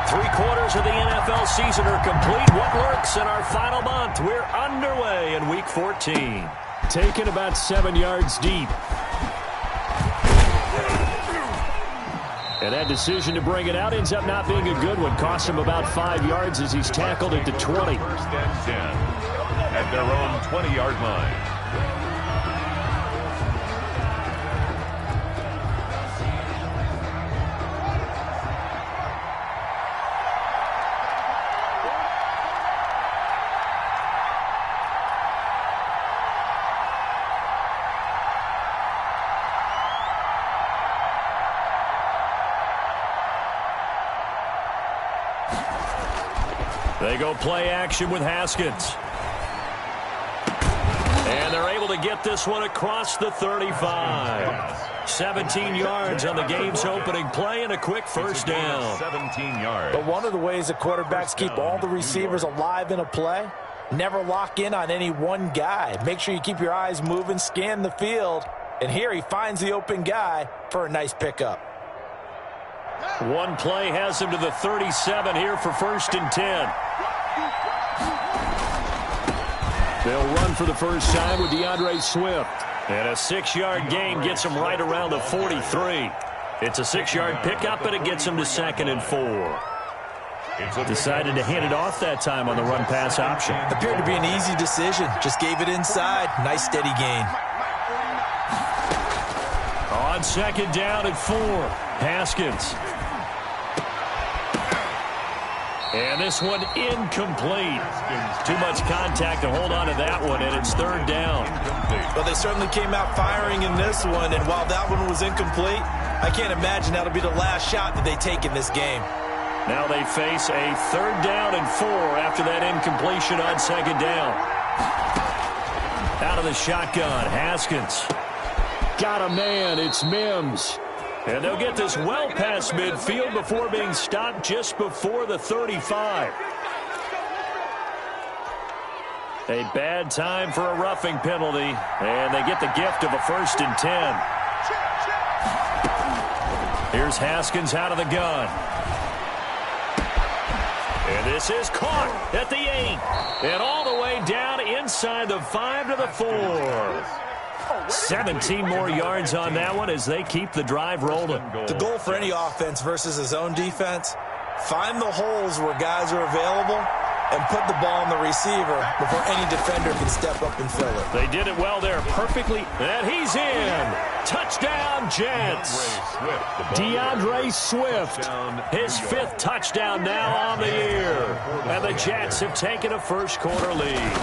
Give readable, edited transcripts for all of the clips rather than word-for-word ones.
Three-quarters of the NFL season are complete. What lurks in our final month? We're underway in Week 14. Taken about 7 yards deep. And that decision to bring it out ends up not being a good one. Cost him about 5 yards as he's tackled at the 20. First and 10 at their own 20-yard line. They go play action with Haskins. And they're able to get this one across the 35. 17 yards on the game's opening play and a quick first down. 17 yards. But one of the ways that quarterbacks keep all the receivers alive in a play, never lock in on any one guy. Make sure you keep your eyes moving, scan the field. And here he finds the open guy for a nice pickup. One play has him to the 37 here for first and 10. They'll run for the first time with DeAndre Swift. And a 6-yard gain gets him right around the 43. It's a 6-yard pickup, and it gets him to 2nd and 4. Decided to hand it off that time on the run-pass option. Appeared to be an easy decision. Just gave it inside. Nice steady gain. On 2nd down at 4, Haskins. And this one incomplete. Too much contact to hold on to that one, and it's 3rd down. Well, they certainly came out firing in this one, and while that one was incomplete, I can't imagine that'll be the last shot that they take in this game. Now they face a 3rd down and 4 after that incompletion on 2nd down. Out of the shotgun, Haskins. Got a man, it's Mims. And they'll get this well past midfield before being stopped just before the 35. A bad time for a roughing penalty, and they get the gift of a 1st and 10. Here's Haskins out of the gun. And this is caught at the 8. And all the way down inside the 5 to the 4. 17 more yards on that one as they keep the drive rolling. The goal for any offense versus a zone defense, find the holes where guys are available and put the ball on the receiver before any defender can step up and fill it. They did it well there perfectly, and he's in. Touchdown, Jets. DeAndre Swift, his 5th touchdown now on the year. And the Jets have taken a first-quarter lead.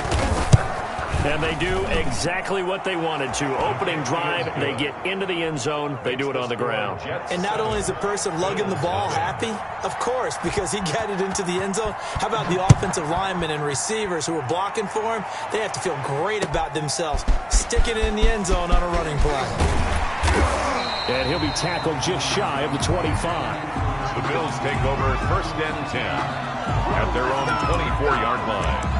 And they do exactly what they wanted to. Opening drive, they get into the end zone. They do it on the ground. And not only is the person lugging the ball happy, of course, because he got it into the end zone. How about the offensive linemen and receivers who are blocking for him? They have to feel great about themselves, sticking it in the end zone on a running play. And he'll be tackled just shy of the 25. The Bills take over 1st and 10 at their own 24-yard line.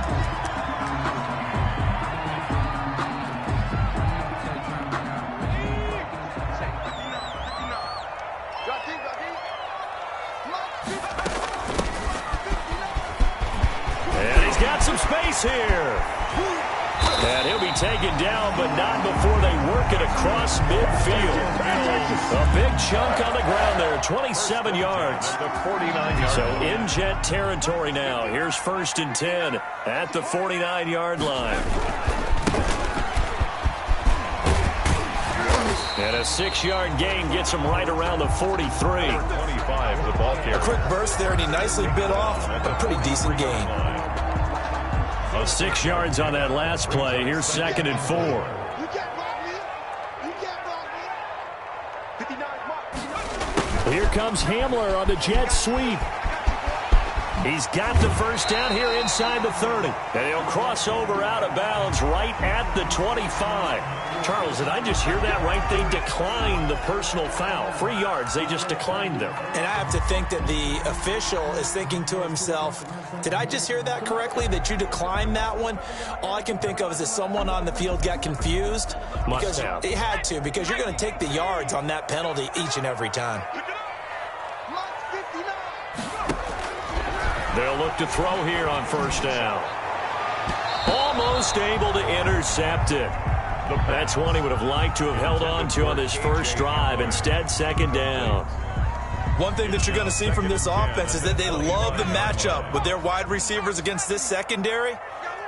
Some space here. And he'll be taken down, but not before they work it across midfield. A big chunk on the ground there, 27 yards. So in Jet territory now. Here's 1st and 10 at the 49-yard line. And a 6-yard gain gets him right around the 43. 25, the ball carrier. A quick burst there, and he nicely bit off a pretty decent gain. 6 yards on that last play. Here's 2nd and 4. Here comes Hamler on the jet sweep. He's got the first down here inside the 30. And he'll cross over out of bounds right at the 25. Charles, did I just hear that right? They declined the personal foul. 3 yards, they just declined them. And I have to think that the official is thinking to himself, did I just hear that correctly, that you declined that one? All I can think of is that someone on the field got confused. Must have. It had to, because you're going to take the yards on that penalty each and every time. They'll look to throw here on first down. Almost able to intercept it. That's one he would have liked to have held on to on this first drive. Instead, second down. One thing that you're going to see from this offense is that they love the matchup with their wide receivers against this secondary.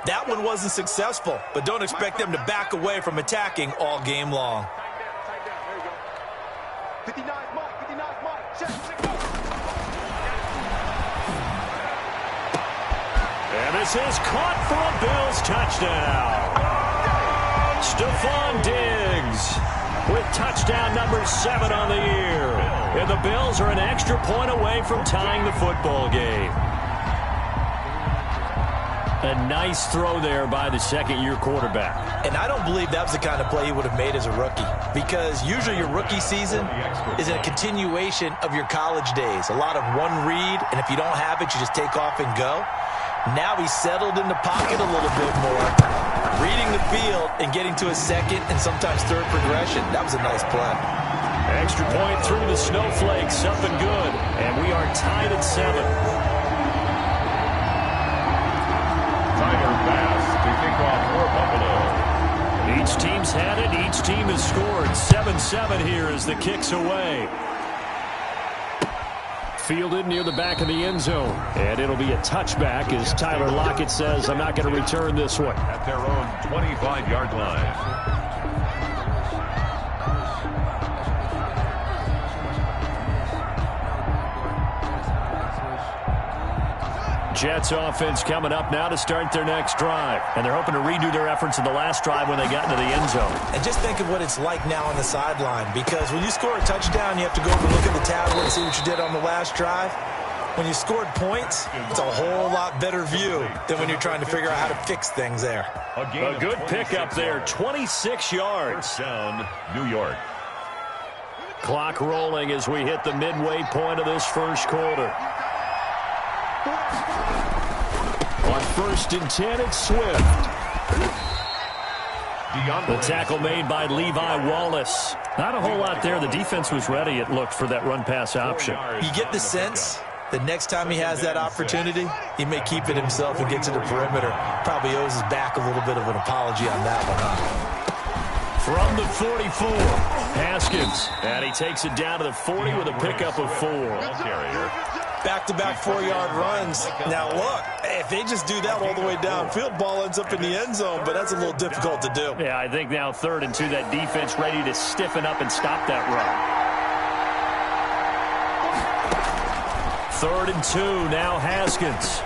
That one wasn't successful, but don't expect them to back away from attacking all game long. And this is caught for a Bills touchdown. Stephon Diggs with touchdown number 7 on the year. And the Bills are an extra point away from tying the football game. A nice throw there by the second-year quarterback. And I don't believe that was the kind of play he would have made as a rookie, because usually your rookie season is a continuation of your college days. A lot of one read, and if you don't have it, you just take off and go. Now he's settled in the pocket a little bit more, reading the field and getting to a second and sometimes third progression. That was a nice play. Extra point through the snowflakes, something good. And we are tied at 7. Tyler Bass to kick off for Buffalo. Each team's had it. Each team has scored. 7-7 here as the kick's away. Fielded near the back of the end zone. And it'll be a touchback as Tyler Lockett says, I'm not going to return this one. At their own 25-yard line. Jets offense coming up now to start their next drive. And they're hoping to redo their efforts in the last drive when they got into the end zone. And just think of what it's like now on the sideline, because when you score a touchdown, you have to go over and look at the tablet and see what you did on the last drive. When you scored points, it's a whole lot better view than when you're trying to figure out how to fix things there. A good pickup there, 26 yards. First down, New York. Clock rolling as we hit the midway point of this first quarter. On 1st and 10, it's Swift. The tackle made by Levi Wallace. Not a whole lot there. The defense was ready, it looked, for that run-pass option. You get the sense that next time he has that opportunity, he may keep it himself and get to the perimeter. Probably owes his back a little bit of an apology on that one, huh? From the 44, Haskins. And he takes it down to the 40 with a pickup of 4. Carrier. Back-to-back 4-yard runs. Now, look, if they just do that all the way downfield, ball ends up in the end zone, but that's a little difficult to do. Yeah, I think now 3rd and 2, that defense ready to stiffen up and stop that run. 3rd and 2, now Haskins.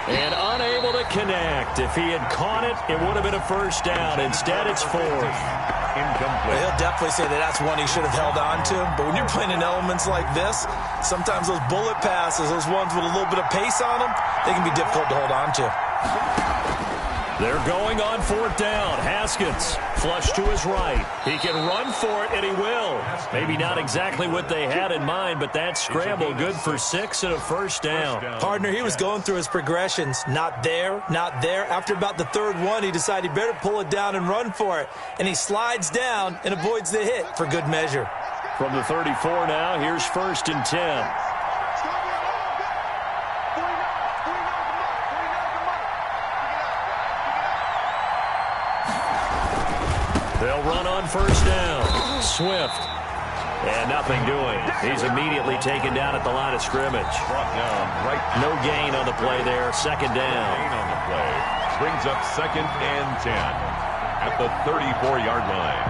And unable to connect. If he had caught it, it would have been a first down. Instead, it's 4th. Incomplete. He'll definitely say that that's one he should have held on to. But when you're playing in elements like this, sometimes those bullet passes, those ones with a little bit of pace on them, they can be difficult to hold on to. They're going on 4th down. Haskins, flush to his right. He can run for it, and he will. Maybe not exactly what they had in mind, but that scramble good for 6 and a first down. Partner, he was going through his progressions. Not there, not there. After about the 3rd one, he decided he better pull it down and run for it. And he slides down and avoids the hit for good measure. From the 34 now, here's 1st and 10. They'll run on 1st down. Swift. And nothing doing. He's immediately taken down at the line of scrimmage. Brought down right. No gain on the play there. 2nd down. Gain on the play. Brings up 2nd and 10 at the 34-yard line.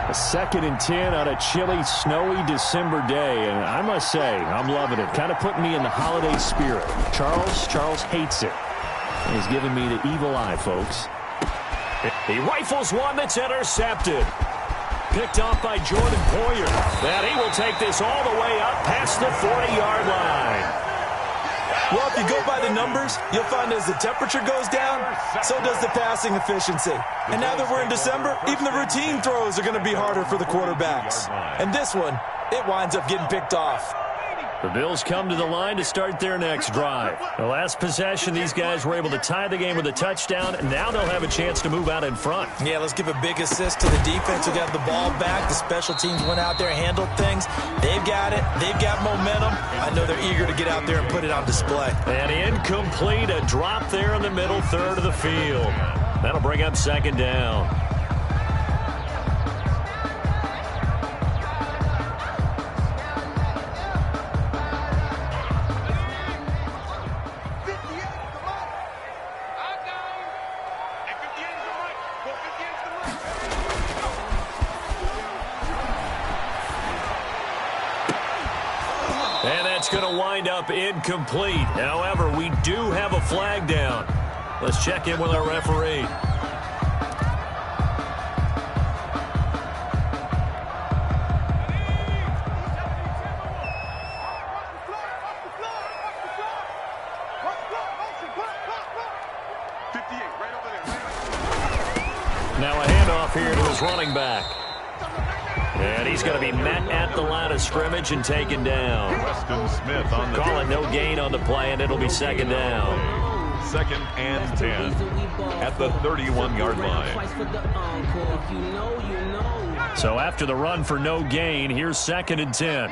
A 2nd and 10 on a chilly, snowy December day. And I must say, I'm loving it. Kind of putting me in the holiday spirit. Charles hates it. He's giving me the evil eye, folks. He rifles one that's intercepted. Picked off by Jordan Poyer. And he will take this all the way up past the 40-yard line. Well, if you go by the numbers, you'll find as the temperature goes down, so does the passing efficiency. And now that we're in December, even the routine throws are going to be harder for the quarterbacks. And this one, it winds up getting picked off. The Bills come to the line to start their next drive. The last possession, these guys were able to tie the game with a touchdown, and now they'll have a chance to move out in front. Yeah, let's give a big assist to the defense who got the ball back. The special teams went out there and handled things. They've got it. They've got momentum. I know they're eager to get out there and put it on display. And incomplete, a drop there in the middle third of the field. That'll bring up second down. And that's going to wind up incomplete. However, we do have a flag down. Let's check in with our referee. Now a handoff here to his running back. And he's going to be met at the line of scrimmage and taken down. Weston Smith on the Call it no gain on the play, and it'll be second down. 2nd and 10 at the 31-yard line. So after the run for no gain, here's 2nd and 10.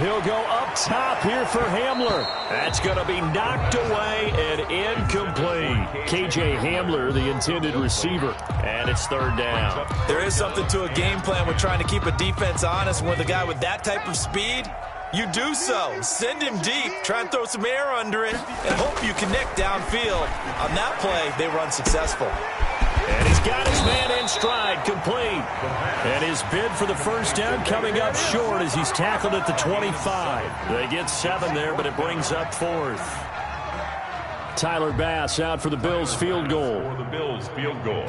He'll go up top here for Hamler. That's going to be knocked away and incomplete. K.J. Hamler, the intended receiver. And it's third down. There is something to a game plan with trying to keep a defense honest. With a guy with that type of speed, you do so. Send him deep. Try and throw some air under it and hope you connect downfield. On that play, they run successful. And he's got his man in stride, complete. And his bid for the first down coming up short as he's tackled at the 25. They get 7 there, but it brings up 4th. Tyler Bass out for the Bills field goal. For the Bills field goal.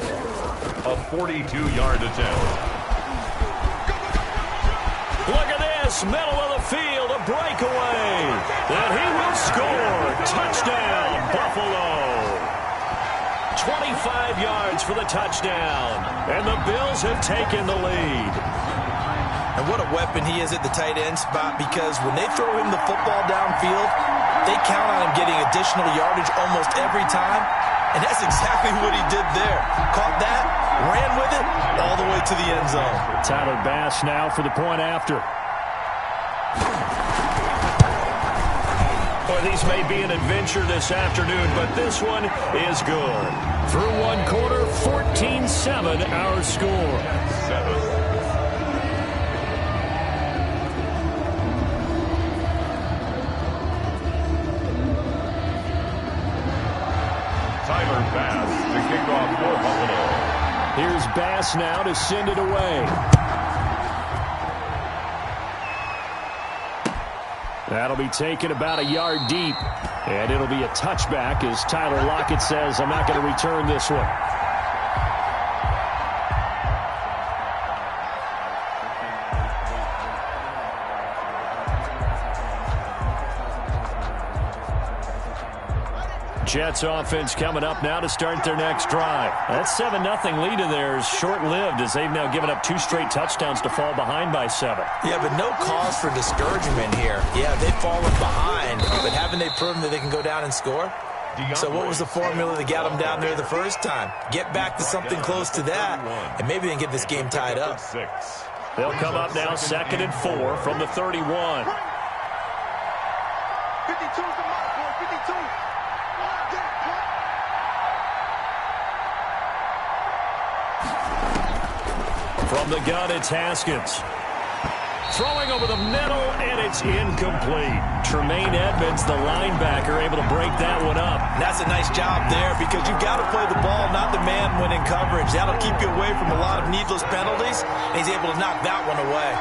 A 42-yard attempt. Look at this, middle of the field, a breakaway. And he will score. Touchdown, Buffalo. 25 yards for the touchdown. And the Bills have taken the lead. And what a weapon he is at the tight end spot, because when they throw him the football downfield, they count on him getting additional yardage almost every time. And that's exactly what he did there. Caught that, ran with it, all the way to the end zone. Tyler Bass now for the point after. Boy, these may be an adventure this afternoon, but this one is good. Through one quarter, 14-7 our score. 7. Tyler Bass to kick off for Buffalo. Here's Bass now to send it away. That'll be taken about a yard deep. And it'll be a touchback as Tyler Lockett says, I'm not going to return this one. Jets offense coming up now to start their next drive. That 7-0 lead in there is short-lived as they've now given up 2 straight touchdowns to fall behind by 7. Yeah, but no cause for discouragement here. Yeah, they've fallen behind, but haven't they proven that they can go down and score? So what was the formula that got them down there the first time? Get back to something close to that, and maybe they can get this game tied up. They'll come up now 2nd and 4 from the 31. 52's the mark, boy, 52. From the gun, it's Haskins. Throwing over the middle, and it's incomplete. Tremaine Edmonds, the linebacker, able to break that one up. And that's a nice job there, because you've got to play the ball, not the man when in coverage. That'll keep you away from a lot of needless penalties, and he's able to knock that one away.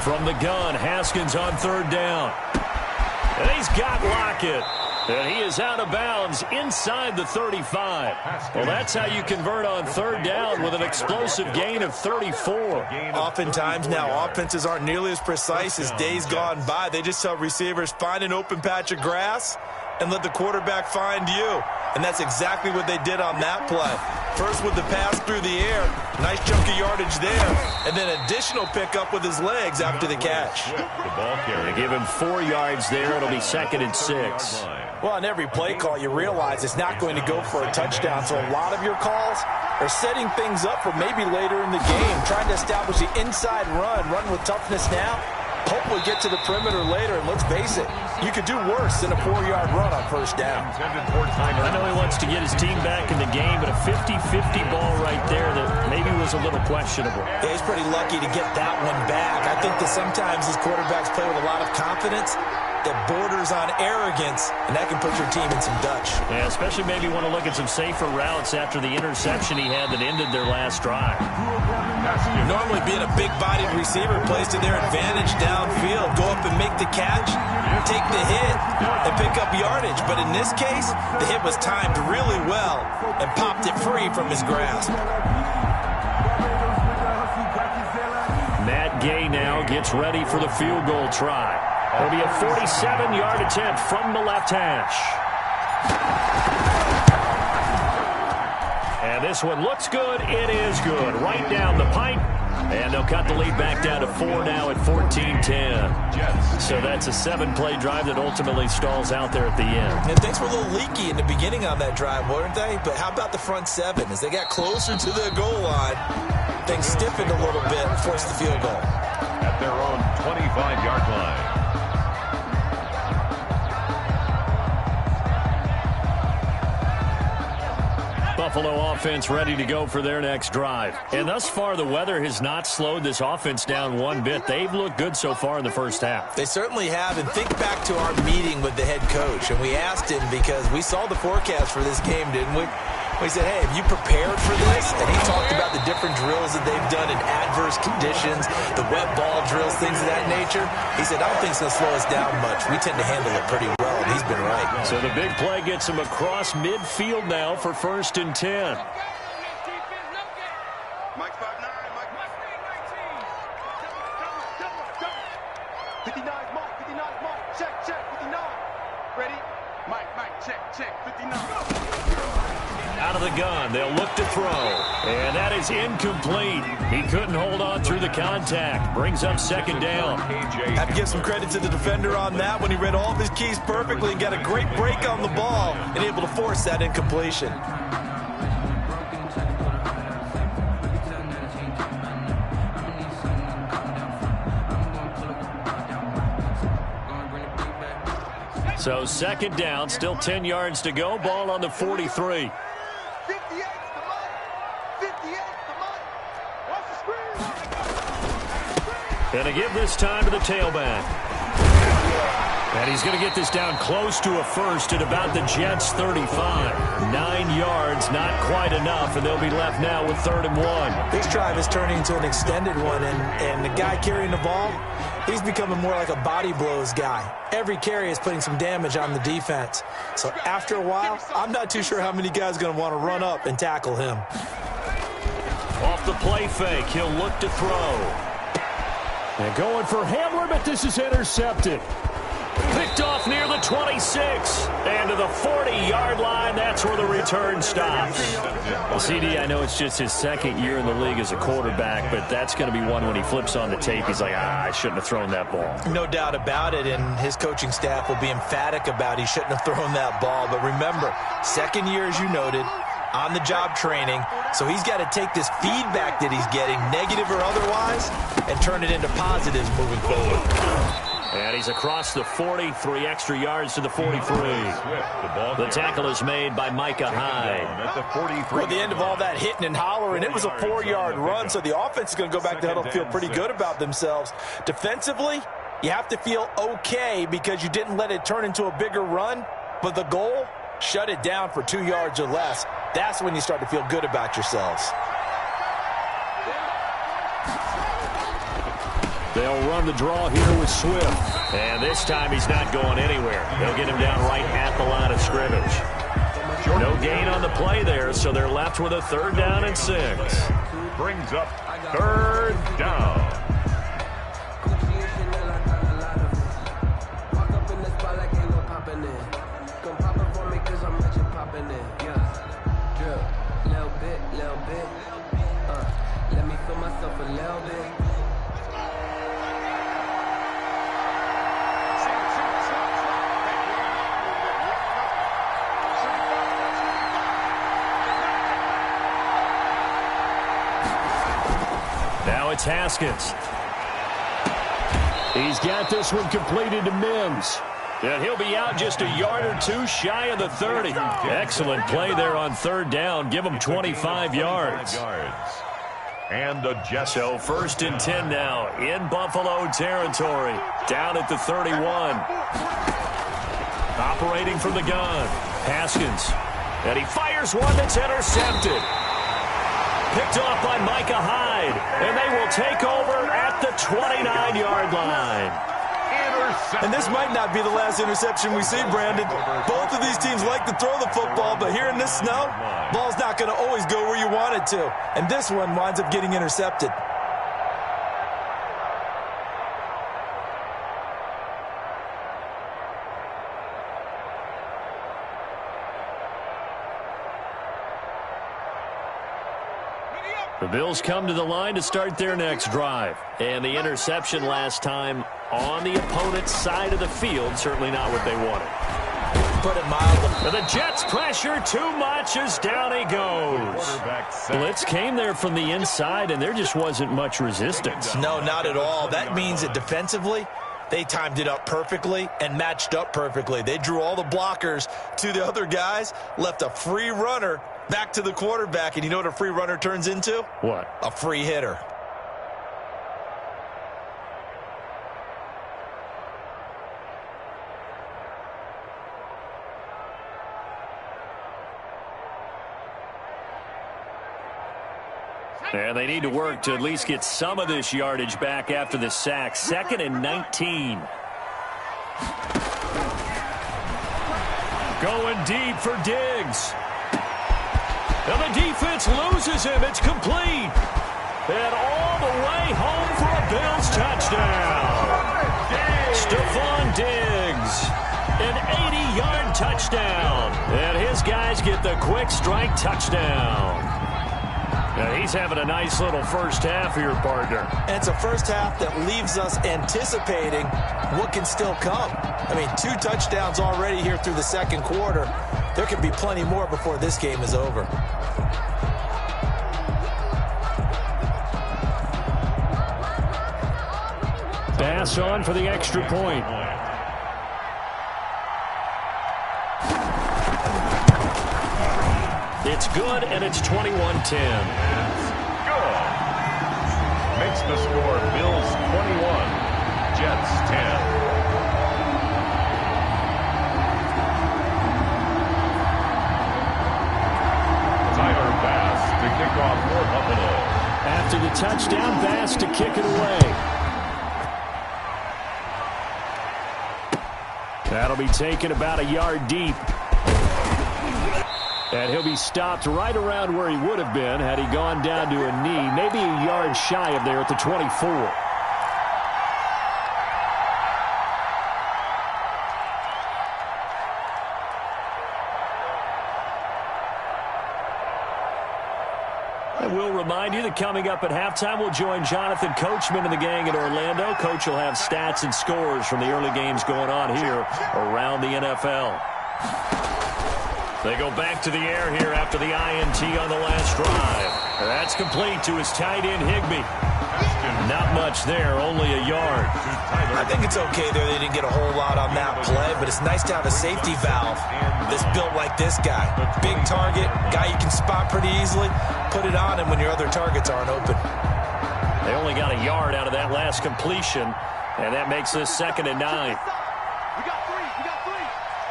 From the gun, Haskins on 3rd down. And he's got Lockett. And he is out of bounds inside the 35. Well, that's how you convert on third down with an explosive gain of 34. Oftentimes now, offenses aren't nearly as precise as days gone by. They just tell receivers, find an open patch of grass and let the quarterback find you. And that's exactly what they did on that play. First with the pass through the air, nice chunk of yardage there, and then additional pickup with his legs after the catch. They give him 4 yards there. It'll be 2nd and 6. Well, on every play call, you realize it's not going to go for a touchdown, so a lot of your calls are setting things up for maybe later in the game, trying to establish the inside run with toughness now, hopefully get to the perimeter later, and let's face it, you could do worse than a 4-yard run on first down. I know he wants to get his team back in the game, but a 50-50 ball right there that maybe was a little questionable. Yeah, he's pretty lucky to get that one back. I think that sometimes these quarterbacks play with a lot of confidence that borders on arrogance, and that can put your team in some Dutch. Yeah, especially maybe want to look at some safer routes after the interception he had that ended their last drive. Normally being a big-bodied receiver plays to their advantage downfield. Go up and make the catch, take the hit, and pick up yardage. But in this case, the hit was timed really well and popped it free from his grasp. Matt Gay now gets ready for the field goal try. It'll be a 47-yard attempt from the left hash. And this one looks good. It is good. Right down the pipe. And they'll cut the lead back down to 4 now at 14-10. So that's a 7-play drive that ultimately stalls out there at the end. And things were a little leaky in the beginning on that drive, weren't they? But how about the front 7? As they got closer to the goal line, things stiffened a little bit and forced the field goal. At their own 25-yard line. Buffalo offense ready to go for their next drive. And thus far, the weather has not slowed this offense down one bit. They've looked good so far in the first half. They certainly have. And think back to our meeting with the head coach. And we asked him because we saw the forecast for this game, didn't we? We said, hey, have you prepared for this? And he talked about the different drills that they've done in adverse conditions, the wet ball drills, things of that nature. He said, I don't think it's going to slow us down much. We tend to handle it pretty well, and he's been right. So the big play gets him across midfield now for 1st and 10. Mike 5'9", Mike 59, Mark, 59, Mark, check, 59. Ready? Mike, check, 59. Out of the gun, they'll look to throw. And that is incomplete. He couldn't hold on through the contact. Brings up 2nd down. Have to give some credit to the defender on that when he read all of his keys perfectly and got a great break on the ball and able to force that incompletion. So 2nd down, still 10 yards to go. Ball on the 43. 58's the money. 58's the money. Watch the screen. And to give this time to the tailback. And he's going to get this down close to a first at about the Jets' 35. 9 yards, not quite enough, and they'll be left now with 3rd and 1. This drive is turning into an extended one, and the guy carrying the ball, he's becoming more like a body blows guy. Every carry is putting some damage on the defense. So after a while, I'm not too sure how many guys are going to want to run up and tackle him. Off the play fake, he'll look to throw. And going for Hamler, but this is intercepted. Picked off near the 26. And to the 40-yard line, that's where the return stops. Well, CD, I know it's just his 2nd year in the league as a quarterback, but that's going to be one when he flips on the tape. He's like, I shouldn't have thrown that ball. No doubt about it, and his coaching staff will be emphatic about he shouldn't have thrown that ball. But remember, 2nd year, as you noted, on-the-job training, so he's got to take this feedback that he's getting, negative or otherwise, and turn it into positives moving forward. And he's across the 40, 3 extra yards to the 43. The tackle is made by Micah Hyde. Well, at the end of all that hitting and hollering, it was a 4-yard run, so the offense is going to go back to huddle, feel pretty good about themselves. Defensively, you have to feel okay because you didn't let it turn into a bigger run, but the goal, shut it down for 2 yards or less. That's when you start to feel good about yourselves. They'll run the draw here with Swift. And this time he's not going anywhere. They'll get him down right at the line of scrimmage. No gain on the play there, so they're left with a 3rd down and 6. Brings up 3rd down. Let me feel myself a little bit. Now it's Haskins. He's got this one completed to Mims. And he'll be out just a yard or two shy of the 30. Excellent play there on 3rd down. Give him 25 yards. And the Jets. So 1st and 10 now in Buffalo territory. Down at the 31. Operating from the gun. Haskins. And he fires one that's intercepted. Picked off by Micah Hyde. And they will take over at the 29-yard line. And this might not be the last interception we see, Brandon. Both of these teams like to throw the football, but here in this snow, ball's not going to always go where you want it to. And this one winds up getting intercepted. The Bills come to the line to start their next drive. And the interception last time on the opponent's side of the field, certainly not what they wanted. Put it mildly. The Jets pressure too much as down he goes. Blitz came there from the inside, and there just wasn't much resistance. No, not at all. That means that defensively, they timed it up perfectly and matched up perfectly. They drew all the blockers to the other guys, left a free runner back to the quarterback, and you know what a free runner turns into? What? A free hitter. And they need to work to at least get some of this yardage back after the sack. 2nd and 19. Going deep for Diggs. And the defense loses him. It's complete. And all the way home for a Bills touchdown. Stephon Diggs. An 80-yard touchdown. And his guys get the quick strike touchdown. Now he's having a nice little first half here, partner. And it's a first half that leaves us anticipating what can still come. I mean, 2 touchdowns already here through the 2nd quarter. There could be plenty more before this game is over. Pass on for the extra point. It's good, and it's 21-10. Good. Makes the score Bills 21, Jets 10. Tyler Bass to kick off for Buffalo. After the touchdown, Bass to kick it away. That'll be taken about a yard deep. And he'll be stopped right around where he would have been had he gone down to a knee, maybe a yard shy of there at the 24. I will remind you that coming up at halftime, we'll join Jonathan Coachman and the gang in Orlando. Coach will have stats and scores from the early games going on here around the NFL. They go back to the air here after the INT on the last drive. That's complete to his tight end, Higbee. Not much there, only a yard. I think it's okay there. They didn't get a whole lot on that play, but it's nice to have a safety valve that's built like this guy. Big target, guy you can spot pretty easily. Put it on him when your other targets aren't open. They only got a yard out of that last completion, and that makes this 2nd and 9. We got 3. We got 3.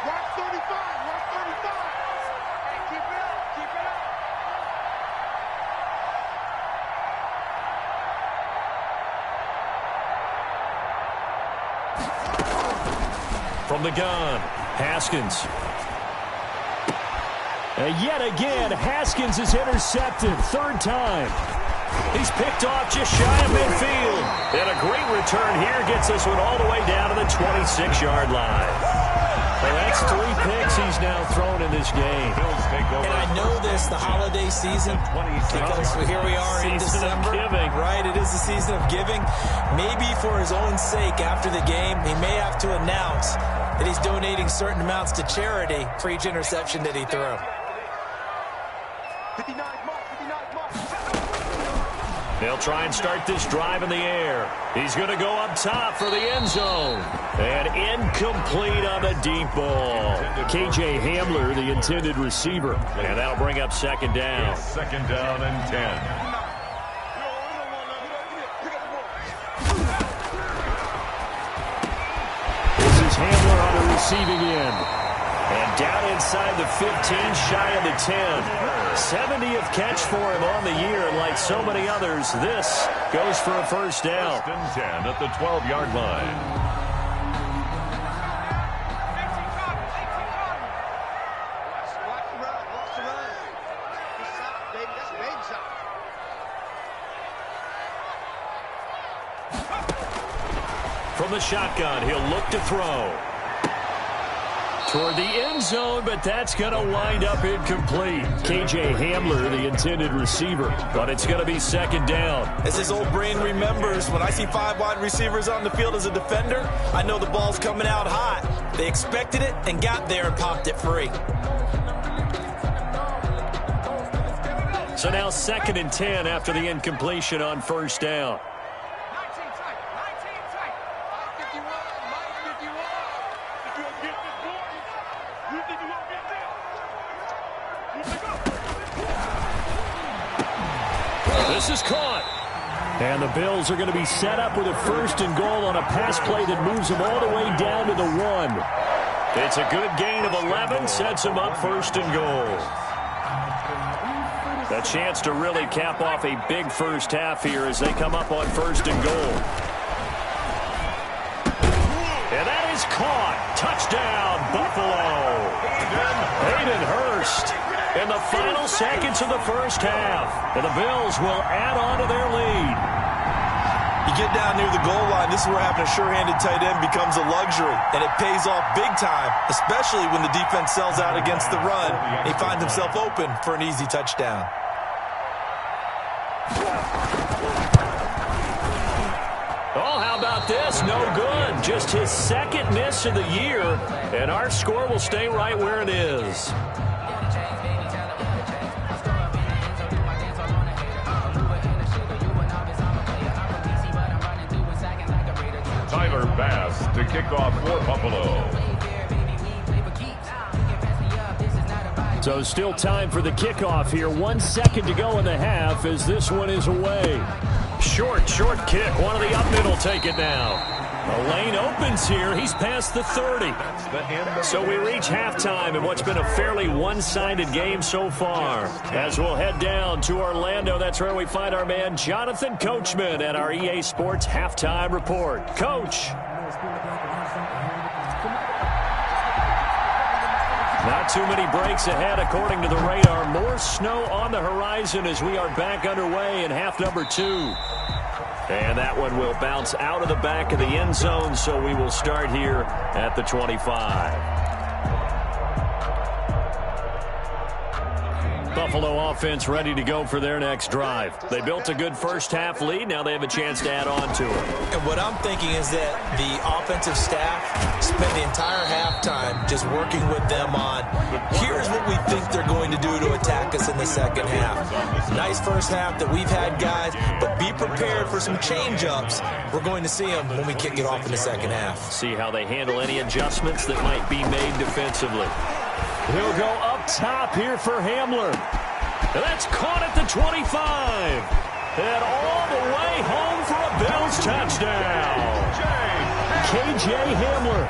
Mark 35. Mark 35. Hey, keep it up. Keep it up. From the gun, Haskins. And yet again, Haskins is intercepted. Third time. He's picked off just shy of midfield. And a great return here gets this one all the way down to the 26-yard line. Well, that's 3 picks he's now thrown in this game. And I know this, the holiday season, because here we are in December. Right, it is the season of giving. Maybe for his own sake after the game, he may have to announce that he's donating certain amounts to charity for each interception that he threw. 59 mark, 59 mark. They'll try and start this drive in the air. He's going to go up top for the end zone. And incomplete on the deep ball. KJ Hamler, the intended receiver. And that'll bring up second down. It's second down and 10. Hamler on the receiving end. And down inside the 15, shy of the 10. 70th catch for him on the year, and like so many others, this goes for a first down. First and 10 at the 12-yard line. Watch the run. Good shot, baby. That's a baby shot. From the shotgun, he'll look to throw. Toward the end zone, but that's going to wind up incomplete. KJ Hamler, the intended receiver, but it's going to be second down. As his old brain remembers, when I see 5 wide receivers on the field as a defender, I know the ball's coming out hot. They expected it and got there and popped it free. So now second and 10 after the incompletion on first down. This is caught. And the Bills are going to be set up with a first and goal on a pass play that moves them all the way down to the 1. It's a good gain of 11, sets them up first and goal. A chance to really cap off a big first half here as they come up on first and goal. And that is caught. Touchdown, Buffalo. Hayden Hurst in the final seconds of the first half. And the Bills will add on to their lead. You get down near the goal line, this is where having a sure-handed tight end becomes a luxury. And it pays off big time, especially when the defense sells out against the run. He finds himself open for an easy touchdown. Oh, how about this? No good. Just his second miss of the year, and our score will stay right where it is. Tyler Bass to kick off for Buffalo. So still time for the kickoff here. 1 second to go in the half as this one is away. Short kick. One of the up middle take it now. The lane opens here. He's past the 30. So we reach halftime in what's been a fairly one-sided game so far. As we'll head down to Orlando, that's where we find our man Jonathan Coachman at our EA Sports Halftime Report. Coach. Not too many breaks ahead according to the radar. More snow on the horizon as we are back underway in half number 2. And that one will bounce out of the back of the end zone, so we will start here at the 25. Buffalo offense ready to go for their next drive. They built a good first half lead. Now they have a chance to add on to it. And what I'm thinking is that the offensive staff spent the entire halftime just working with them on, here's what we think they're going to do to attack us in the second half. Nice first half that we've had, guys, but be prepared for some change-ups. We're going to see them when we kick it off in the second half. See how they handle any adjustments that might be made defensively. He'll go up top here for Hamler. And that's caught at the 25. And all the way home for a Bills touchdown. KJ Hamler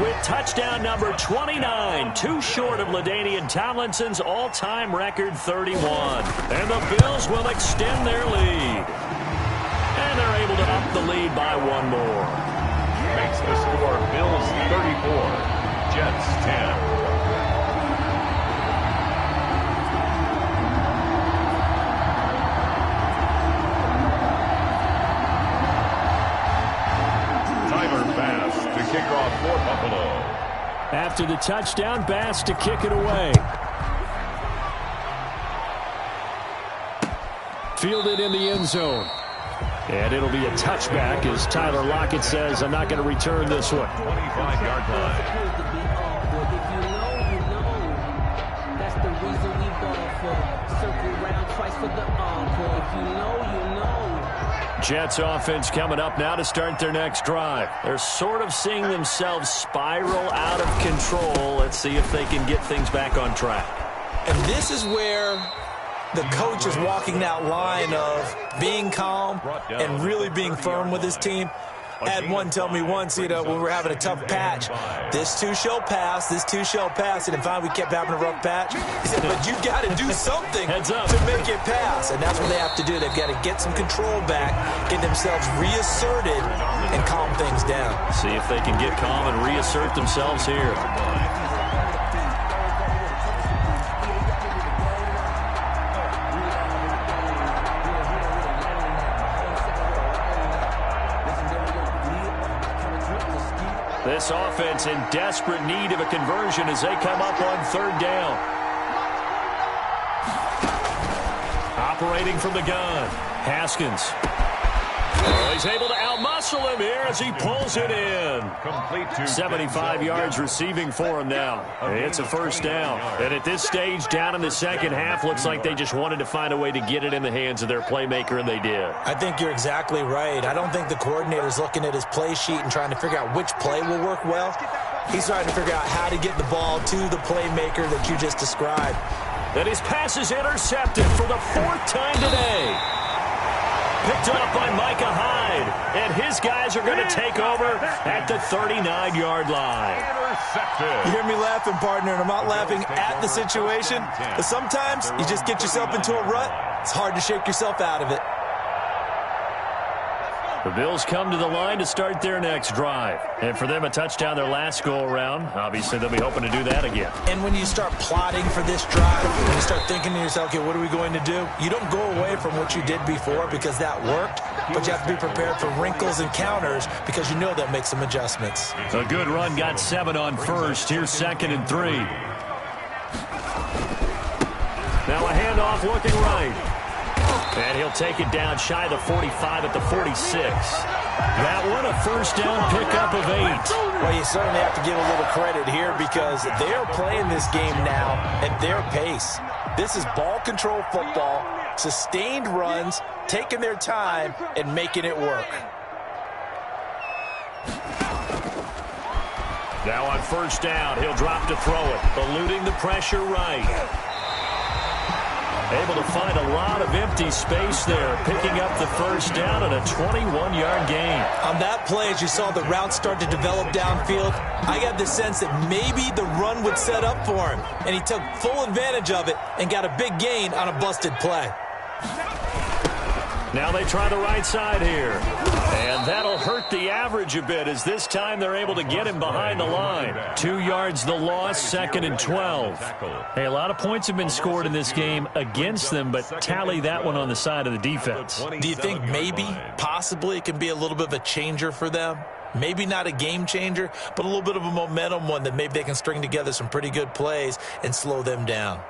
with touchdown number 29. Too short of LaDainian Tomlinson's all-time record 31. And the Bills will extend their lead. And they're able to up the lead by one more. Makes the score Bills 34. kickoff for Buffalo. After the touchdown, Bass to kick it away. Fielded in the end zone. And it'll be a touchback as Tyler Lockett says, I'm not going to return this one. 25-yard line. If you know. That's the reason we ball for. Circle round twice for the encore. If you know, you know. Jets offense coming up now to start their next drive. They're sort of seeing themselves spiral out of control. Let's see if they can get things back on track. And this is where the coach is walking that line of being calm and really being firm with his team. I had one tell me once, when we were having a tough patch, this too shall pass, this too shall pass. And finally we kept having a rough patch. He said, but you got to do something to make it pass. And that's what they have to do. They've got to get some control back, get themselves reasserted, and calm things down. See if they can get calm and reassert themselves here. This offense in desperate need of a conversion as they come up on third down. Operating from the gun, Haskins. Oh, he's able to outmuscle him here as he pulls it in. Complete to 75 yards receiving for him now. It's a first down. And at this stage, down in the second half, looks like they just wanted to find a way to get it in the hands of their playmaker, and they did. I think you're exactly right. I don't think the coordinator's looking at his play sheet and trying to figure out which play will work well. He's trying to figure out how to get the ball to the playmaker that you just described. And his pass is intercepted for the fourth time today. Picked up by Micah Hyde. And his guys are going to take over at the 39-yard line. Intercepted. You hear me laughing, partner, and I'm not laughing at the situation. But sometimes you just get yourself into a rut. It's hard to shake yourself out of it. The Bills come to the line to start their next drive. And for them, a touchdown their last go-around. Obviously, they'll be hoping to do that again. And when you start plotting for this drive, and you start thinking to yourself, okay, what are we going to do? You don't go away from what you did before because that worked, but you have to be prepared for wrinkles and counters because you know they'll make some adjustments. A good run got 7 on first. Here's 2nd and 3. Now a handoff looking right. And he'll take it down shy of the 45 at the 46. That one a first down pickup of 8. Well, you certainly have to give a little credit here because they're playing this game now at their pace. This is ball control football, sustained runs, taking their time, and making it work. Now on first down, he'll drop to throw it, eluding the pressure right. Able to find a lot of empty space there, picking up the first down and a 21-yard gain. On that play, as you saw the route start to develop downfield, I got the sense that maybe the run would set up for him, and he took full advantage of it and got a big gain on a busted play. Now they try the right side here. And that'll hurt the average a bit as this time they're able to get him behind the line. 2 yards the loss, 2nd and 12. Hey, a lot of points have been scored in this game against them, but tally that one on the side of the defense. Do you think maybe, possibly, it can be a little bit of a changer for them? Maybe not a game changer, but a little bit of a momentum one that maybe they can string together some pretty good plays and slow them down.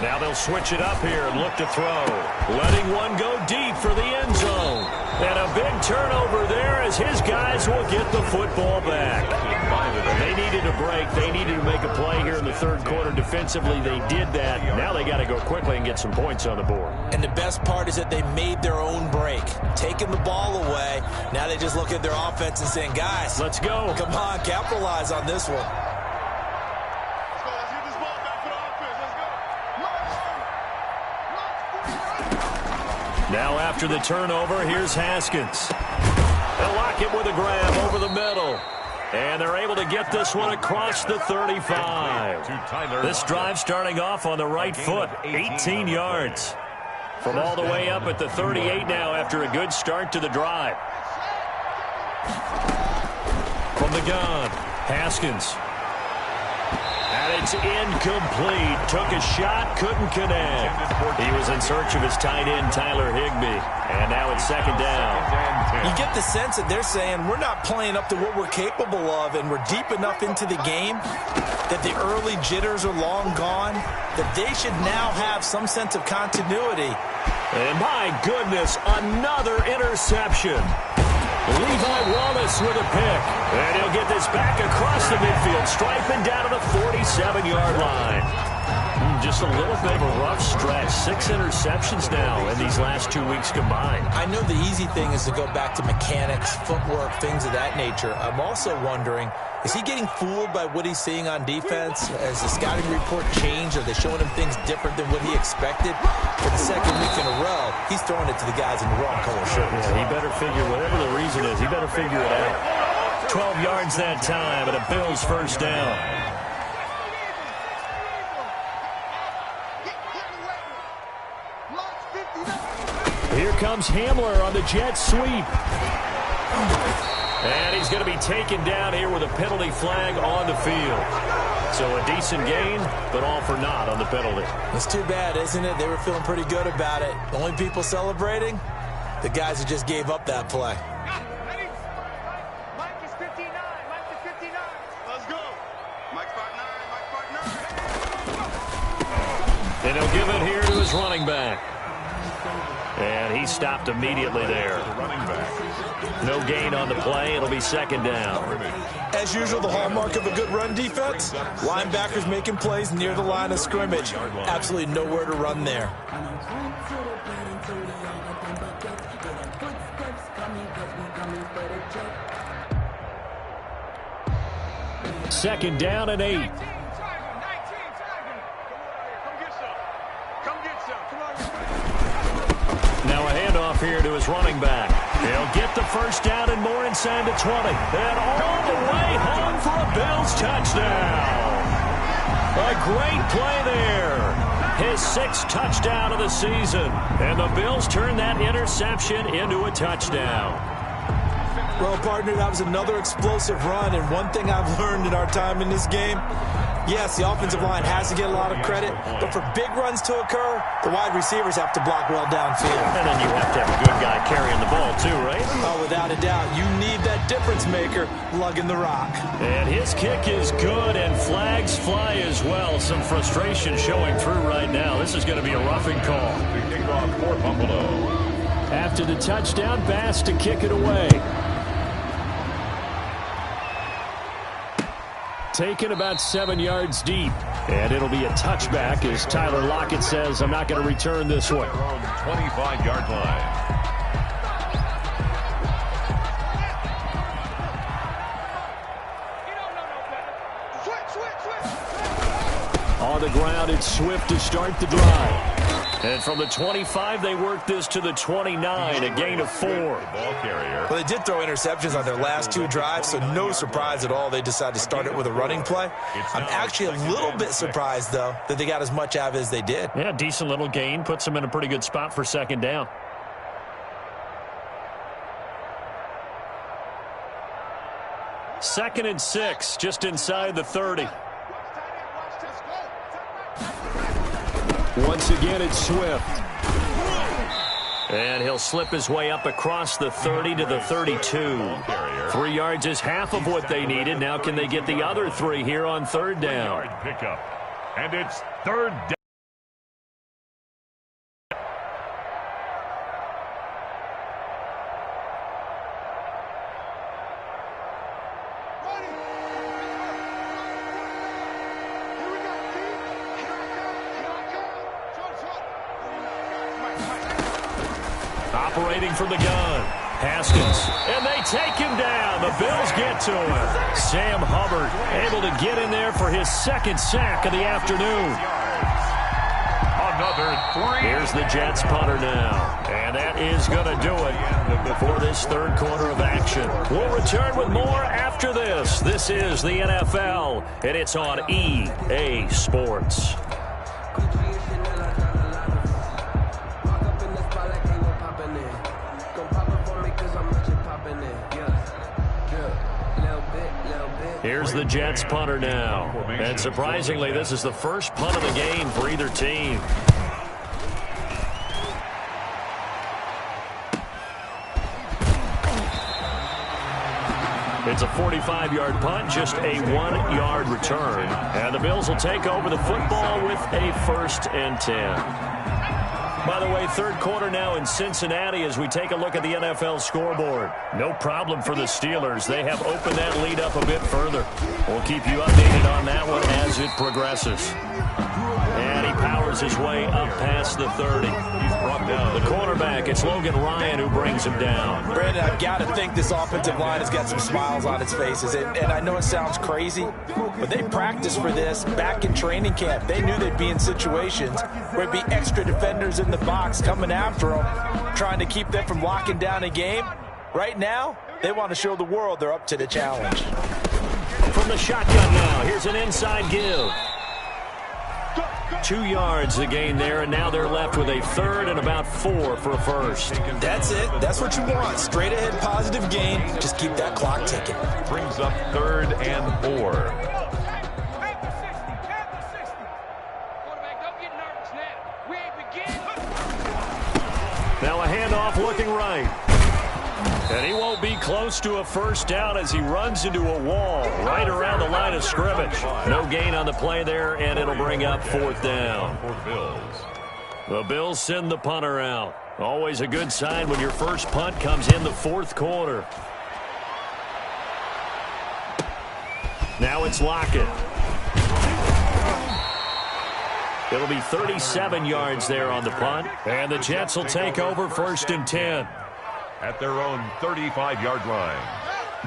Now they'll switch it up here and look to throw. Letting one go deep for the end zone. And a big turnover there as his guys will get the football back. They needed a break. They needed to make a play here in the third quarter. Defensively, they did that. Now they got to go quickly and get some points on the board. And the best part is that they made their own break. Taking the ball away. Now they just look at their offense and saying, guys, let's go. Come on, capitalize on this one. Now after the turnover, here's Haskins. They'll lock it with a grab over the middle. And they're able to get this one across the 35. This drive starting off on the right foot, 18 yards. From all the way up at the 38 now after a good start to the drive. From the gun, Haskins. And it's incomplete. Took a shot, couldn't connect. He was in search of his tight end, Tyler Higbee. And now it's second down. You get the sense that they're saying we're not playing up to what we're capable of, and we're deep enough into the game that the early jitters are long gone, that they should now have some sense of continuity. And my goodness, another interception. Levi Wallace with a pick. And he'll get this back across the midfield, striping down to the 47-yard line. Just a little bit of a rough stretch. 6 interceptions now in these last 2 weeks combined. I know the easy thing is to go back to mechanics, footwork, things of that nature. I'm also wondering, is he getting fooled by what he's seeing on defense? Has the scouting report changed? Are they showing him things different than what he expected? For the second week in a row, he's throwing it to the guys in the wrong color shirts. Yeah, he better figure, whatever the reason is, he better figure it out. 12 yards that time, and a Bills first down. Here comes Hamler on the jet sweep. And he's going to be taken down here with a penalty flag on the field. So a decent gain, but all for naught on the penalty. It's too bad, isn't it? They were feeling pretty good about it. The only people celebrating, the guys who just gave up that play. Mike is 59. Mike is 59. Let's go. Mike's 5'9". Mike's 5'9". And he'll give it here to his running back. And he stopped immediately there. No gain on the play. It'll be second down. As usual, the hallmark of a good run defense, linebackers making plays near the line of scrimmage. Absolutely nowhere to run there. Second down and 8. Now a handoff here to his running back. He'll get the first down and more inside the 20. And all the way home for a Bills touchdown. A great play there. His 6th touchdown of the season. And the Bills turn that interception into a touchdown. Well, partner, that was another explosive run. And one thing I've learned in our time in this game, yes, the offensive line has to get a lot of credit, but for big runs to occur, the wide receivers have to block well downfield. And then you have to have a good guy carrying the ball too, right? Oh, without a doubt. You need that difference maker lugging the rock. And his kick is good, and flags fly as well. Some frustration showing through right now. This is going to be a roughing call. The kickoff for Buffalo. After the touchdown, Bass to kick it away. Taken about 7 yards deep. And it'll be a touchback as Tyler Lockett says, I'm not going to return this one. 25-yard line. On the ground, it's Swift to start the drive. And from the 25, they work this to the 29, a gain of 4. Ball carrier. Well, they did throw interceptions on their last 2 drives, so no surprise at all they decided to start it with a running play. I'm actually a little bit surprised, though, that they got as much out of it as they did. Yeah, decent little gain. Puts them in a pretty good spot for second down. Second and 6, just inside the 30. Once again, it's Swift. And he'll slip his way up across the 30 to the 32. 3 yards is half of what they needed. Now can they get the other 3 here on third down? Pickup. And it's third down. Operating from the gun. Haskins. And they take him down. The Bills get to him. Sam Hubbard able to get in there for his 2nd sack of the afternoon. Another 3. Here's the Jets punter now. And that is going to do it for this third quarter of action. We'll return with more after this. This is the NFL, and it's on EA Sports. Here's the Jets punter now. And surprisingly, this is the first punt of the game for either team. It's a 45-yard punt, just a 1-yard return. And the Bills will take over the football with a 1st and 10. By the way, third quarter now in Cincinnati as we take a look at the NFL scoreboard. No problem for the Steelers. They have opened that lead up a bit further. We'll keep you updated on that one as it progresses. And he powers his way up past the 30. He's brought down the cornerback. It's Logan Ryan who brings him down. Brandon, I've got to think this offensive line has got some smiles on its faces. And I know it sounds crazy, but they practiced for this back in training camp. They knew they'd be in situations where there'd be extra defenders in the box coming after them, trying to keep them from locking down a game. Right now, they want to show the world they're up to the challenge. From the shotgun now, here's an inside give. 2 yards the gain there, and now they're left with a 3rd and about 4 for a 1st. That's it. That's what you want. Straight ahead positive gain. Just keep that clock ticking. Brings up 3rd and 4. Now a handoff looking right. And he won't be close to a 1st down as he runs into a wall right around the line of scrimmage. No gain on the play there, and it'll bring up 4th down. The Bills send the punter out. Always a good sign when your first punt comes in the 4th quarter. Now it's Lockett. It'll be 37 yards there on the punt, and the Jets will take over 1st and 10. At their own 35-yard line.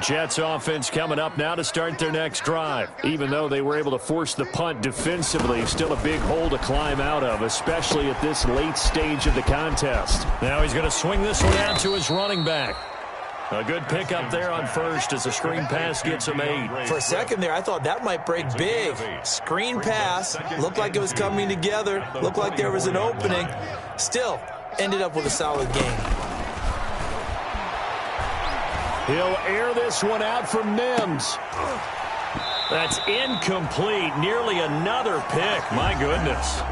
Jets offense coming up now to start their next drive. Even though they were able to force the punt defensively, still a big hole to climb out of, especially at this late stage of the contest. Now he's going to swing this one out to his running back. A good pickup there on 1st as the screen pass gets him 8. For a second there, I thought that might break big. Screen pass. Looked like it was coming together. Looked like there was an opening. Still, ended up with a solid game. He'll air this one out for Mims. That's incomplete. Nearly another pick. My goodness.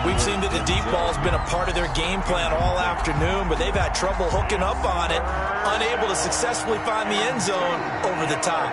We've seen that the deep ball's been a part of their game plan all afternoon, but they've had trouble hooking up on it, unable to successfully find the end zone over the top.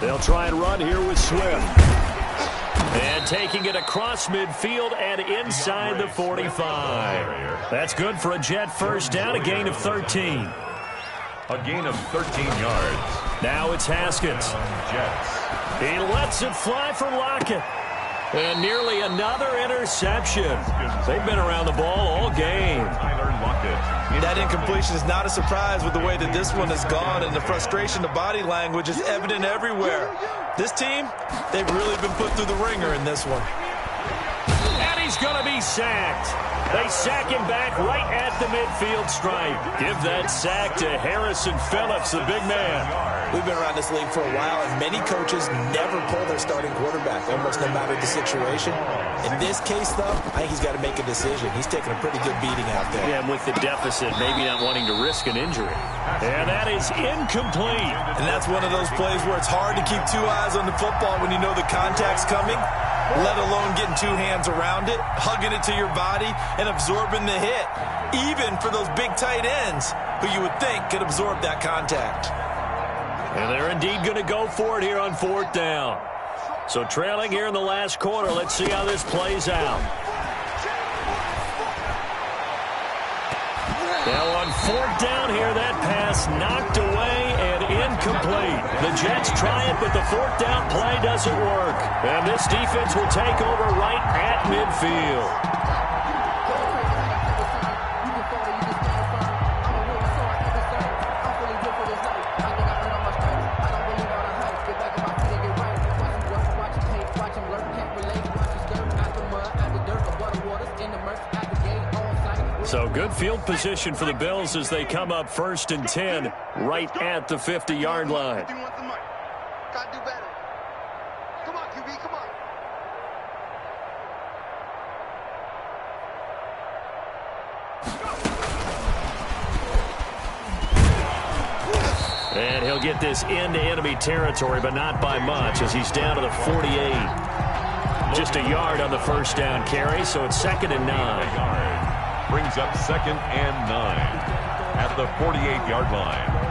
They'll try and run here with Swift. And taking it across midfield and inside the 45. That's good for a Jet 1st down, a gain of 13. A gain of 13 yards. Now it's Haskins. Jets. He lets it fly for Lockett. And nearly another interception. They've been around the ball all game. Tyler Lockett. That incompletion is not a surprise with the way that this one has gone, and the frustration, the body language is evident everywhere. This team, they've really been put through the ringer in this one. And he's going to be sacked. They sack him back right at the midfield stripe. Give that sack to Harrison Phillips, the big man. We've been around this league for a while, and many coaches never pull their starting quarterback, almost no matter the situation. In this case, though, I think he's got to make a decision. He's taking a pretty good beating out there. Yeah, and with the deficit, maybe not wanting to risk an injury. And that is incomplete. And that's one of those plays where it's hard to keep 2 eyes on the football when you know the contact's coming, let alone getting 2 hands around it, hugging it to your body, and absorbing the hit, even for those big tight ends who you would think could absorb that contact. And they're indeed going to go for it here on 4th down. So trailing here in the last quarter, let's see how this plays out. Now on 4th down here, that pass knocked away and incomplete. The Jets try it, but the 4th down play doesn't work. And this defense will take over right at midfield. So good field position for the Bills as they come up 1st and 10 right at the 50-yard line. Got to do better. Come on, QB, come on. He'll get this into enemy territory, but not by much as he's down to the 48. Just a yard on the first down carry, so it's 2nd and 9. Brings up 2nd and 9 at the 48-yard line.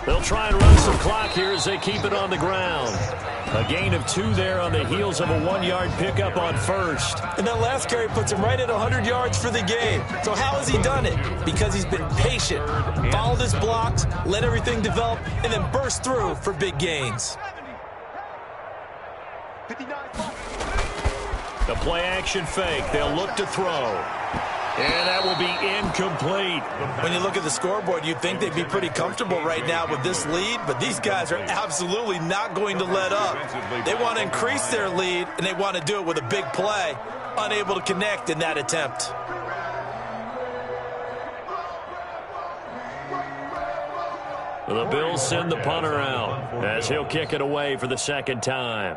They'll try and run some clock here as they keep it on the ground. A gain of 2 there on the heels of a 1-yard pickup on first. And that last carry puts him right at 100 yards for the game. So how has he done it? Because he's been patient, followed his blocks, let everything develop, and then burst through for big gains. The play-action fake. They'll look to throw. And that will be incomplete. When you look at the scoreboard, you'd think they'd be pretty comfortable right now with this lead, but these guys are absolutely not going to let up. They want to increase their lead, and they want to do it with a big play. Unable to connect in that attempt. The Bills send the punter out as he'll kick it away for the 2nd time.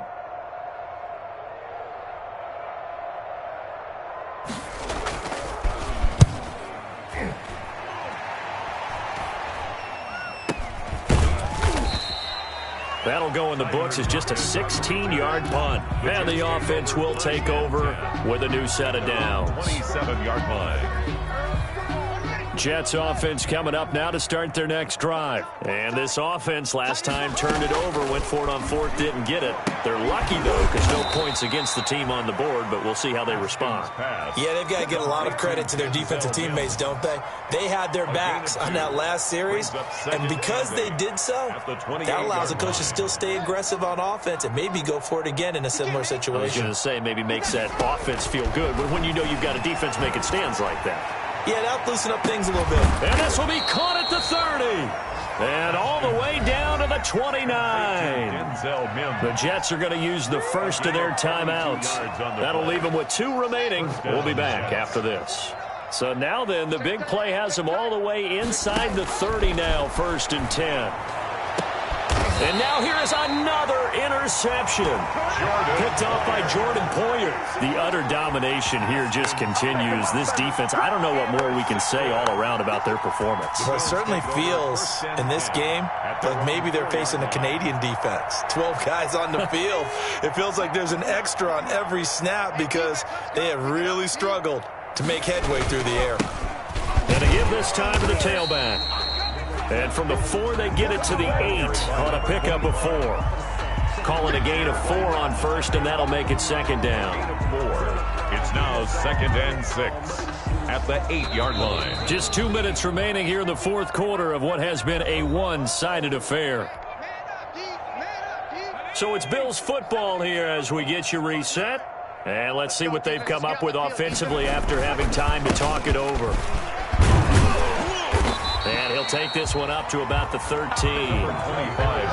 That'll go in the books as just a 16-yard punt. And the offense will take over with a new set of downs. 27-yard line. Jets offense coming up now to start their next drive. And this offense last time turned it over, went for it on 4th, didn't get it. They're lucky, though, because no points against the team on the board, but we'll see how they respond. Yeah, they've got to get a lot of credit to their defensive teammates, don't they? They had their backs on that last series, and because they did so, that allows the coach to still stay aggressive on offense and maybe go for it again in a similar situation. I was going to say maybe makes that offense feel good, but when you know you've got a defense making stands like that. Yeah, that'll loosen up things a little bit. And this will be caught at the 30. And all the way down to the 29. The Jets are going to use the first of their timeouts. That'll leave them with 2 remaining. We'll be back after this. So now then, the big play has them all the way inside the 30 now, 1st and 10. And now here is another interception. Picked off by Jordan Poyer. The utter domination here just continues. This defense, I don't know what more we can say all around about their performance. Well, it certainly feels in this game like maybe they're facing a Canadian defense. 12 guys on the field. It feels like there's an extra on every snap because they have really struggled to make headway through the air. And to give this time to the tailback. And from the 4, they get it to the 8 on a pickup of 4. Calling a gain of 4 on 1st, and that'll make it 2nd down. It's now 2nd and 6 at the 8-yard line. Just 2 minutes remaining here in the 4th quarter of what has been a one-sided affair. So it's Bills football here as we get you reset. And let's see what they've come up with offensively after having time to talk it over. And he'll take this one up to about the 13.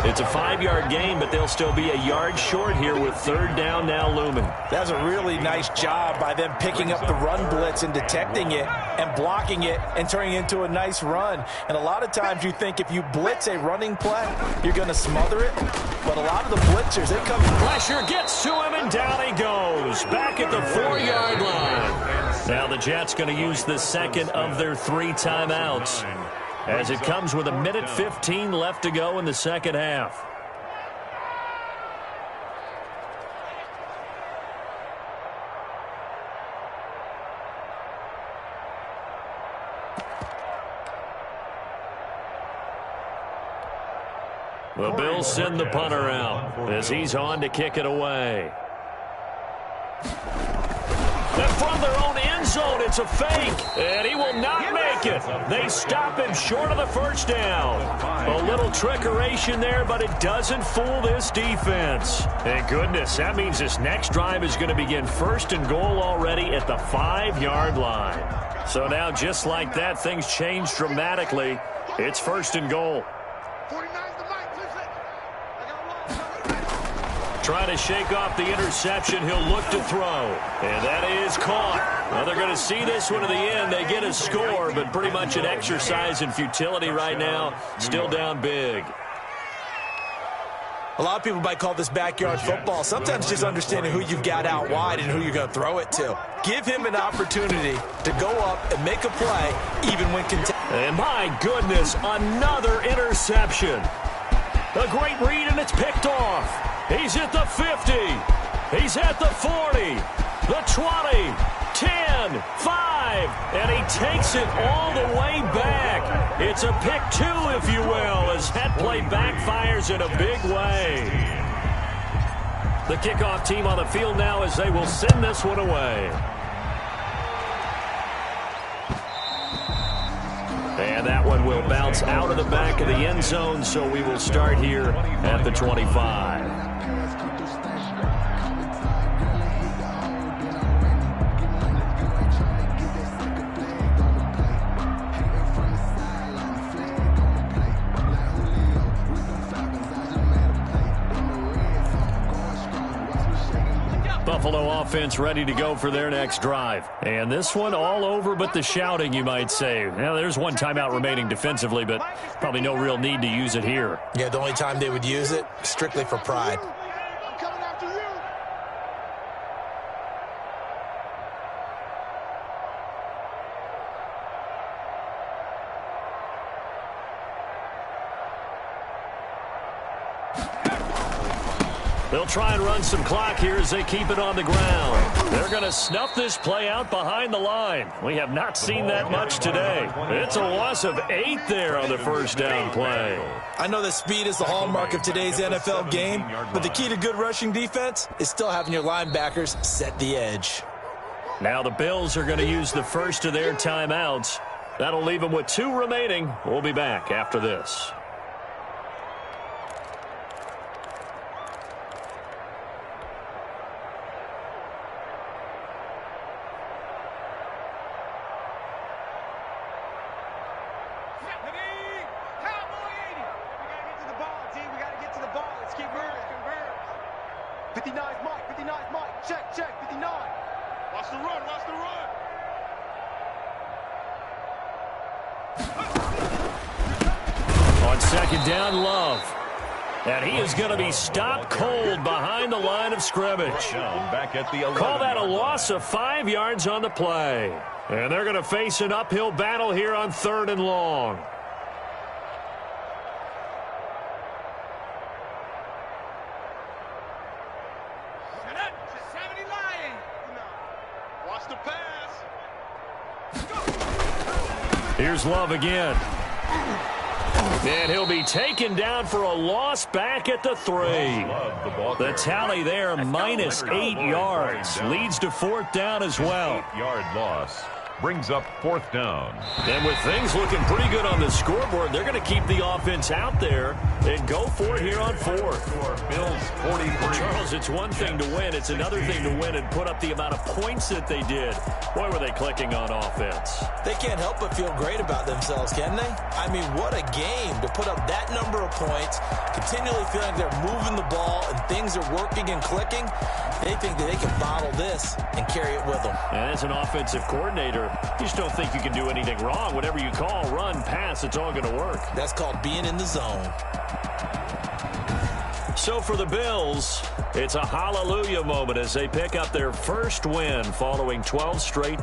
It's a 5-yard gain, but they'll still be a yard short here with 3rd down now looming. That's a really nice job by them picking up the run blitz and detecting it and blocking it and turning it into a nice run. And a lot of times you think if you blitz a running play, you're going to smother it. But a lot of the blitzers, they come. Pressure gets to him, and down he goes. Back at the 4-yard line. Now the Jets going to use the 2nd of their 3 timeouts, as it comes with 1:15 left to go in the 2nd half. The Bills send the punter out as he's on to kick it away. And from their own end zone, it's a fake, and he will not make it. They stop him short of the 1st down. A little trickeration there, but it doesn't fool this defense. Thank goodness, that means this next drive is going to begin 1st and goal already at the 5-yard line. So now, just like that, things change dramatically. It's 1st and goal. Trying to shake off the interception. He'll look to throw. And that is caught. Well, they're going to see this one to the end. They get a score, but pretty much an exercise in futility right now. Still down big. A lot of people might call this backyard football. Sometimes just understanding who you've got out wide and who you're going to throw it to. Give him an opportunity to go up and make a play even when contested. And my goodness, another interception. A great read, and it's picked off. He's at the 50. He's at the 40, the 20, 10, 5, and he takes it all the way back. It's a pick two, if you will, as that play backfires in a big way. The kickoff team on the field now as they will send this one away. And that one will bounce out of the back of the end zone, so we will start here at the 25. Buffalo offense ready to go for their next drive. And this one all over but the shouting, you might say. Now, there's one timeout remaining defensively, but probably no real need to use it here. Yeah, the only time they would use it, strictly for pride. I'm coming after you. They'll try and run some clock here as they keep it on the ground. They're going to snuff this play out behind the line. We have not seen that much today. It's a loss of 8 there on the first down play. I know that speed is the hallmark of today's NFL game, but the key to good rushing defense is still having your linebackers set the edge. Now the Bills are going to use the first of their timeouts. That'll leave them with 2 remaining. We'll be back after this. Second down, Love. And he is going to be stopped cold behind the line of scrimmage. Back at the 11. Call that a loss of 5 yards on the play. And they're going to face an uphill battle here on 3rd and long. Watch the pass. Here's Love again. And he'll be taken down for a loss back at the 3. The tally there, minus 8 yards. Leads to 4th down as well. 8-yard loss. Brings up 4th down. And with things looking pretty good on the scoreboard, they're going to keep the offense out there and go for it here on 4th. Bills 43. Charles, it's one thing to win. It's another thing to win and put up the amount of points that they did. Boy, were they clicking on offense. They can't help but feel great about themselves, can they? I mean, what a game to put up that number of points, continually feeling they're moving the ball and things are working and clicking. They think that they can bottle this and carry it with them. And as an offensive coordinator, you just don't think you can do anything wrong. Whatever you call, run, pass, it's all going to work. That's called being in the zone. So for the Bills, it's a hallelujah moment as they pick up their first win following 12 straight.